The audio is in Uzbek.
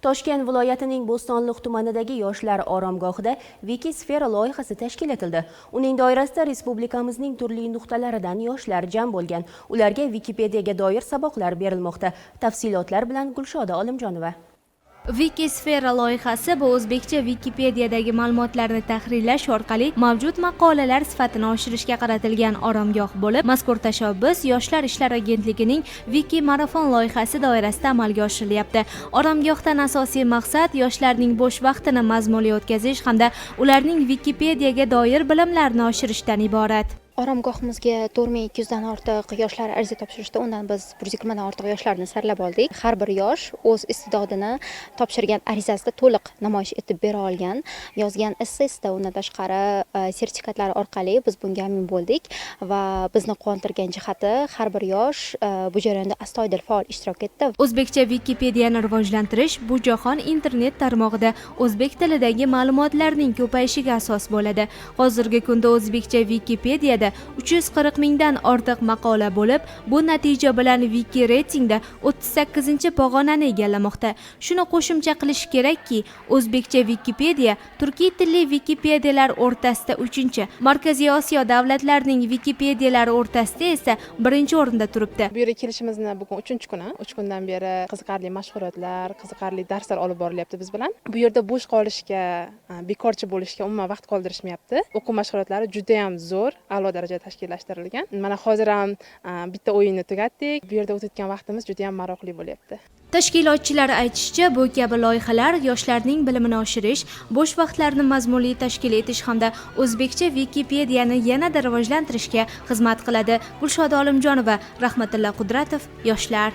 Toshkent viloyatining Bo'stonliq tumanidagi yoshlar oromgohida Wikisfera loyihasi tashkil etildi. Uning doirasida respublikamizning turli nuqtalaridan yoshlar jam bo'lgan. Ularga Wikipediyaga doir saboqlar berilmoqda. Tafsilotlar bilan Gulshoda Olimjonova. Wikisfera loyihasi bu o'zbekcha Wikipediyadagi ma'lumotlarni tahrirlash orqali mavjud maqolalar sifatini oshirishga qaratilgan oromgoh bo'lib, mazkur tashabbus Yoshlar ishlari agentligining Wiki Marafon loyihasi doirasida amalga oshirilyapti. Oromgohdan asosiy maqsad yoshlarning bo'sh vaqtini mazmunli o'tkazish hamda ularning Wikipediyaga doir bilimlarini oshirishdan iborat. Oromgohimizga 4200 dan ortiq yoshlar ariza topshirishdi. Undan biz 120 dan ortiq yoshlarni saralab oldik. Har bir yosh o'z istidodini topshirgan arizasida to'liq namoyish etib bera olgan. Yozgan essesida undan tashqari sertifikatlar orqali biz bunga amin bo'ldik va bizni quvontirgan jihati har bir yosh bu jarayonda astoydil faol ishtirok etdi. O'zbekcha Wikipediyani rivojlantirish bu jahon internet tarmog'ida o'zbek tilidagi ma'lumotlarning ko'payishiga asos bo'ladi. Hozirgi kunda o'zbekcha Wikipediyada 340 mingdan ortiq maqola bo'lib, bu natija bilan Wiki reytingda 38-pog'onani egallamoqda. Shuni qo'shimcha qilish kerakki, o'zbekcha Wikipediya turkiy tilli Wikipediyalar o'rtasida 3-chi, Markaziy Osiyo davlatlarining Wikipediyalari o'rtasida esa 1-o'rinda turibdi. Bu yerga kelishimizni bugun 3-kuni. 3 kundan beri qiziqarli mashg'ulotlar, qiziqarli darslar olib borilyapti biz bilan. Bu yerda bo'sh qolishga, bekorchi bo'lishga umuman vaqt qoldirishmayapti. O'quv mashg'ulotlari juda ham zo'r, a'lo darajada tashkillashtirilgan. Mana hozir ham bitta o'yinni tugatdik. Bu yerda o'tayotgan vaqtimiz juda ham maroqli bo'lyapti. Tashkilotchilar aytishicha, bu kabi loyihalar yoshlarning bilimini oshirish, bo'sh vaqtlarini mazmunli tashkil etish hamda o'zbekcha Wikipediyani yanada rivojlantirishga xizmat qiladi. Gulshoda Olimjonova, Rahmatilla Qudratov, Yoshlar.